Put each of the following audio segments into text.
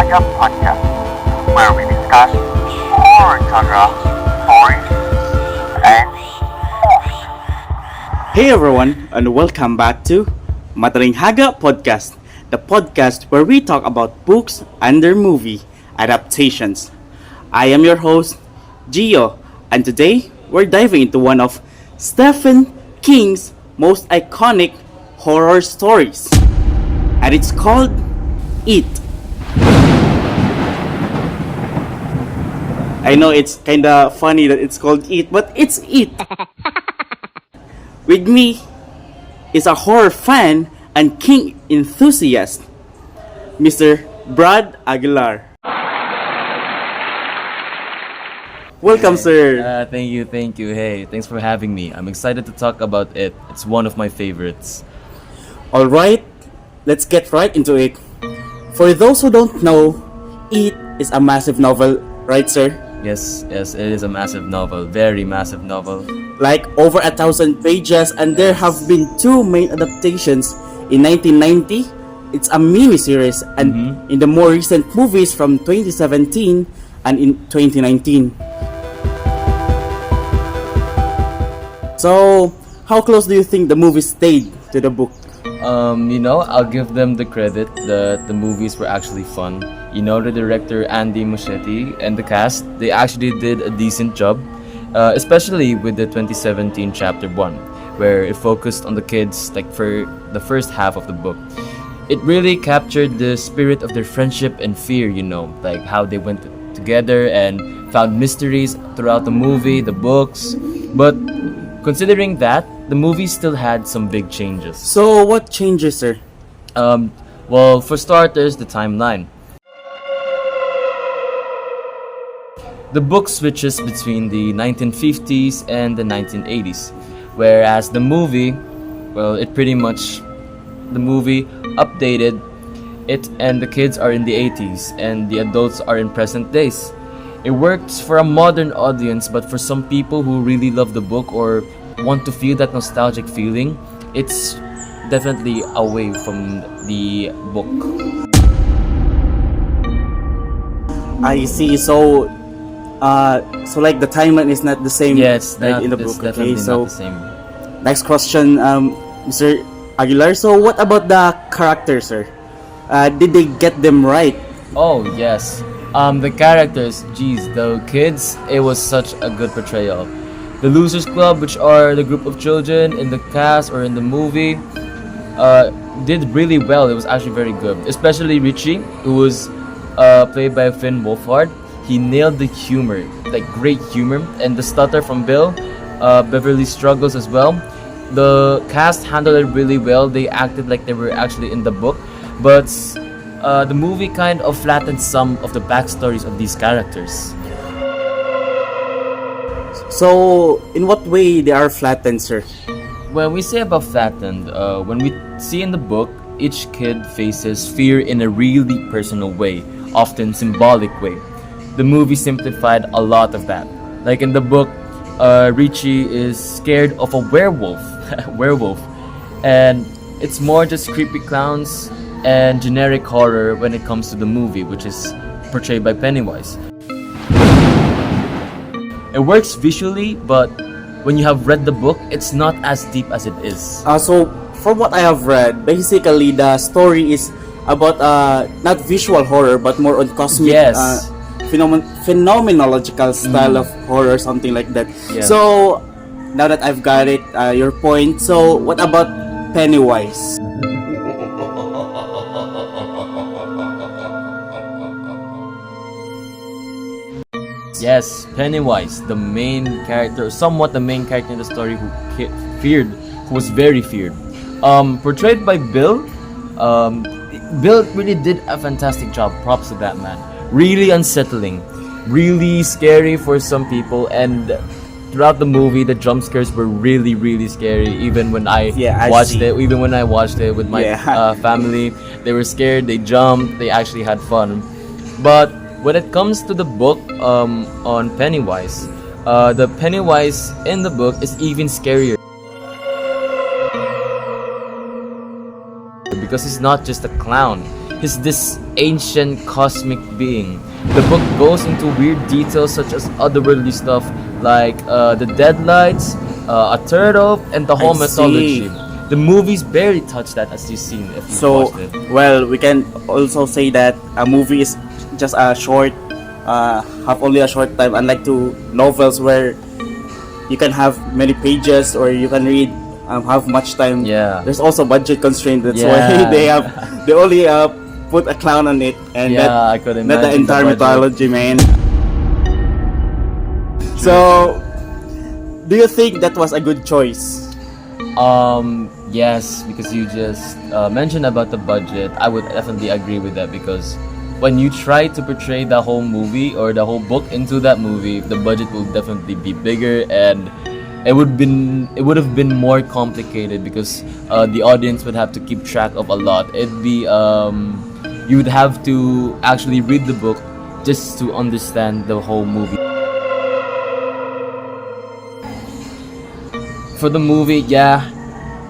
MATAlinghaga podcast, where we discuss horror genre, stories, and movies. Hey everyone, and welcome back to MATAlinghaga podcast, the podcast where we talk about books and their movie adaptations. I am your host, Gio, and today we're diving into one of Stephen King's most iconic horror stories, and it's called It. I know it's kinda funny that it's called It, but it's It. With me is a horror fan and King enthusiast, Mr. Brad Aguilar. Welcome, sir. Thank you. Hey, thanks for having me. I'm excited to talk about it. It's one of my favorites. Alright, let's get right into it. For those who don't know, It is a massive novel, right, sir? Yes, it is a massive novel. Very massive novel. Like over 1,000 pages, and there have been two main adaptations. In 1990, it's a mini-series, and in the more recent movies from 2017 and in 2019. So, how close do you think the movie stayed to the book? I'll give them the credit that the movies were actually fun. The director Andy Muschietti and the cast, they actually did a decent job, especially with the 2017 chapter 1, where it focused on the kids like for the first half of the book. It really captured the spirit of their friendship and fear, like how they went together and found mysteries throughout the movie, the books. But considering that, the movie still had some big changes. So, what changes, sir? Well, for starters, the timeline. The book switches between the 1950s and the 1980s, whereas the movie, the movie updated it, and the kids are in the 80s and the adults are in present days. It works for a modern audience, but for some people who really love the book or want to feel that nostalgic feeling, it's definitely away from the book. I see. So like the timeline is not the same. Yes, like in the it's book. definitely Okay, so not the same. next question, Mr. Aguilar. So what about the characters, sir? Did they get them right? Oh yes, the characters, the kids, it was such a good portrayal. The Losers Club, which are the group of children in the cast or in the movie, did really well. It was actually very good, especially Richie, who was played by Finn Wolfhard. He nailed the humor, like great humor, and the stutter from Bill, Beverly struggles as well. The cast handled it really well. They acted like they were actually in the book, but the movie kind of flattened some of the backstories of these characters. So, in what way they are flattened, sir? When we say about flattened, when we see in the book, each kid faces fear in a really personal way, often symbolic way. The movie simplified a lot of that. Like in the book, Richie is scared of a werewolf, and it's more just creepy clowns and generic horror when it comes to the movie, which is portrayed by Pennywise. It works visually, but when you have read the book, it's not as deep as it is. So, from what I have read, basically the story is about not visual horror, but more on cosmic, Yes. Phenomenological style of horror, something like that. Yeah. So, now that I've got it, your point. So, what about Pennywise? Yes, Pennywise, the main character, somewhat the main character in the story who was very feared. Portrayed by Bill. Bill really did a fantastic job. Props to that man. Really unsettling, really scary for some people, and throughout the movie, the jump scares were really, really scary. Even when I watched it with my family, they were scared. They jumped. They actually had fun. But when it comes to the book on Pennywise, the Pennywise in the book is even scarier because he's not just a clown. he's this ancient cosmic being. The book goes into weird details such as otherworldly stuff like the deadlights, a turtle, and the whole I mythology. see. The movies barely touch that, as you've seen if you So, watched it. well, we can also say that a movie is just a short, have only a short time, unlike to novels where you can have many pages or you can read have much time. Yeah. There's also budget constraint. That's Yeah. why they only put a clown on it, and Yeah, I could not the imagine entire the budget. mythology, man. So, do you think that was a good choice? Yes, because you just mentioned about the budget. I would definitely agree with that because when you try to portray the whole movie or the whole book into that movie, the budget will definitely be bigger and it would have been more complicated because the audience would have to keep track of a lot. It'd be you would have to actually read the book just to understand the whole movie. For the movie, yeah,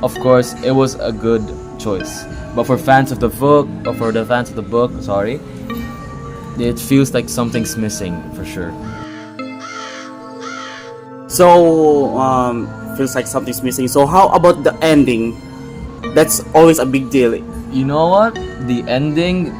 of course, it was a good choice. But for fans of the book, or for the fans of the book, sorry, it feels like something's missing for sure. So, feels like something's missing. So, how about the ending? That's always a big deal. You know what? The ending,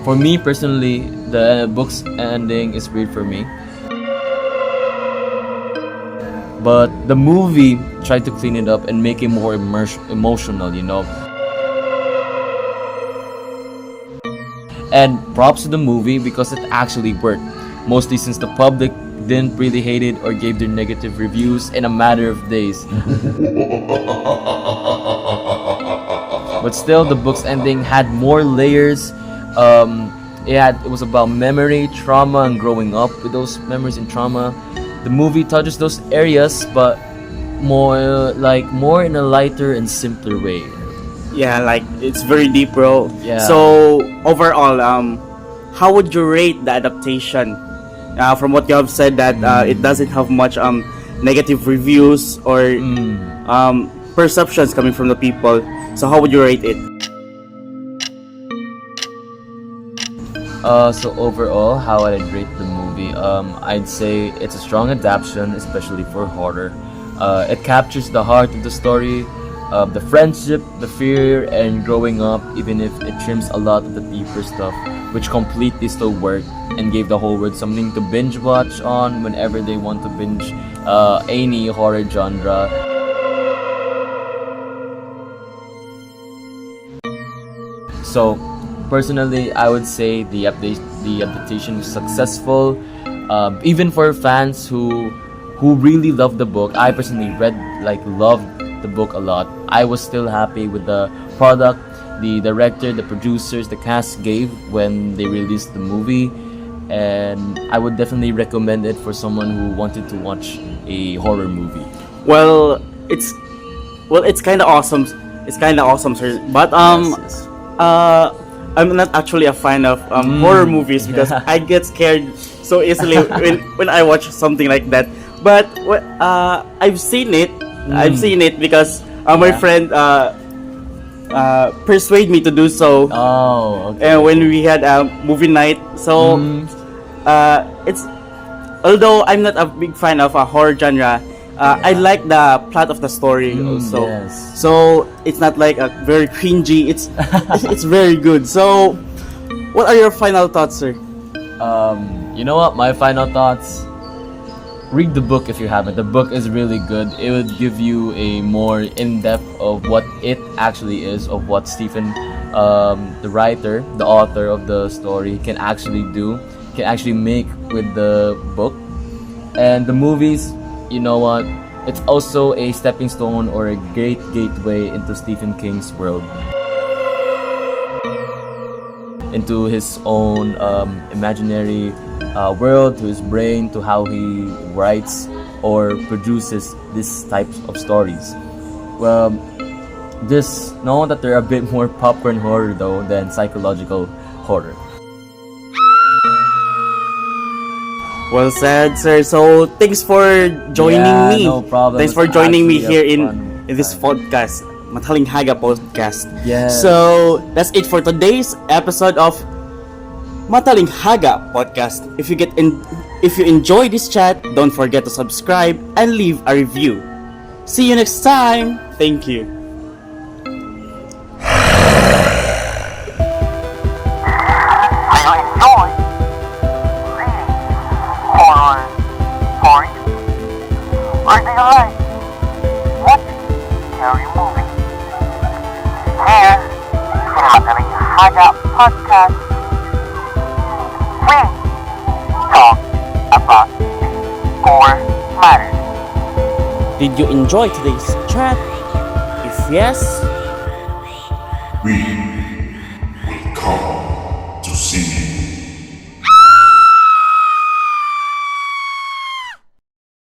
for me personally, the book's ending is weird for me. But the movie tried to clean it up and make it more emotional, you know. And props to the movie because it actually worked. Mostly since the public didn't really hate it or gave their negative reviews in a matter of days. But still, the book's ending had more layers. It was about memory, trauma, and growing up with those memories and trauma. The movie touches those areas, but more in a lighter and simpler way. Yeah, like it's very deep, bro. Yeah. So overall, how would you rate the adaptation? From what you have said, that it doesn't have much negative reviews or perceptions coming from the people. So how would you rate it? So overall, how I'd rate the movie? I'd say it's a strong adaptation, especially for horror. It captures the heart of the story, the friendship, the fear, and growing up, even if it trims a lot of the deeper stuff, which completely still worked and gave the whole world something to binge watch on whenever they want to binge any horror genre. So, personally, I would say the adaptation was successful. Even for fans who really love the book, I personally loved the book a lot. I was still happy with the product the director, the producers, the cast gave when they released the movie, and I would definitely recommend it for someone who wanted to watch a horror movie. Well, it's kind of awesome. It's kind of awesome, sir. But Yes. I'm not actually a fan of horror movies because I get scared so easily when I watch something like that. But I've seen it. I've seen it because my Yeah. friend persuade me to do so. Oh, okay. And when we had a movie night, so it's, although I'm not a big fan of a horror genre, I like the plot of the story also. yes. So it's not like a very cringy. It's very good. So, what are your final thoughts, sir? You know what? My final thoughts. Read the book if you haven't. The book is really good. It would give you a more in-depth of what it actually is, of what Stephen, the writer, the author of the story, can actually do, can actually make with the book. And the movies, you know what? It's also a stepping stone or a great gateway into Stephen King's world, into his own imaginary world, to his brain, to how he writes or produces these types of stories. Well, just know that they're a bit more popcorn horror though than psychological horror. Well said, sir. So thanks for joining Yeah, me. no problem. Thanks for It's joining me actually here a in fun this time. podcast. MATAlinghaga podcast. Yes. So that's it for today's episode of MATAlinghaga podcast. If you enjoy this chat, don't forget to subscribe and leave a review. See you next time. Thank you. Do you enjoy reading horror stories? Or do you like watching scary movies? Here in MATAlinghaga podcast, we talk about core matters. Did you enjoy today's chat? If yes, we will come to see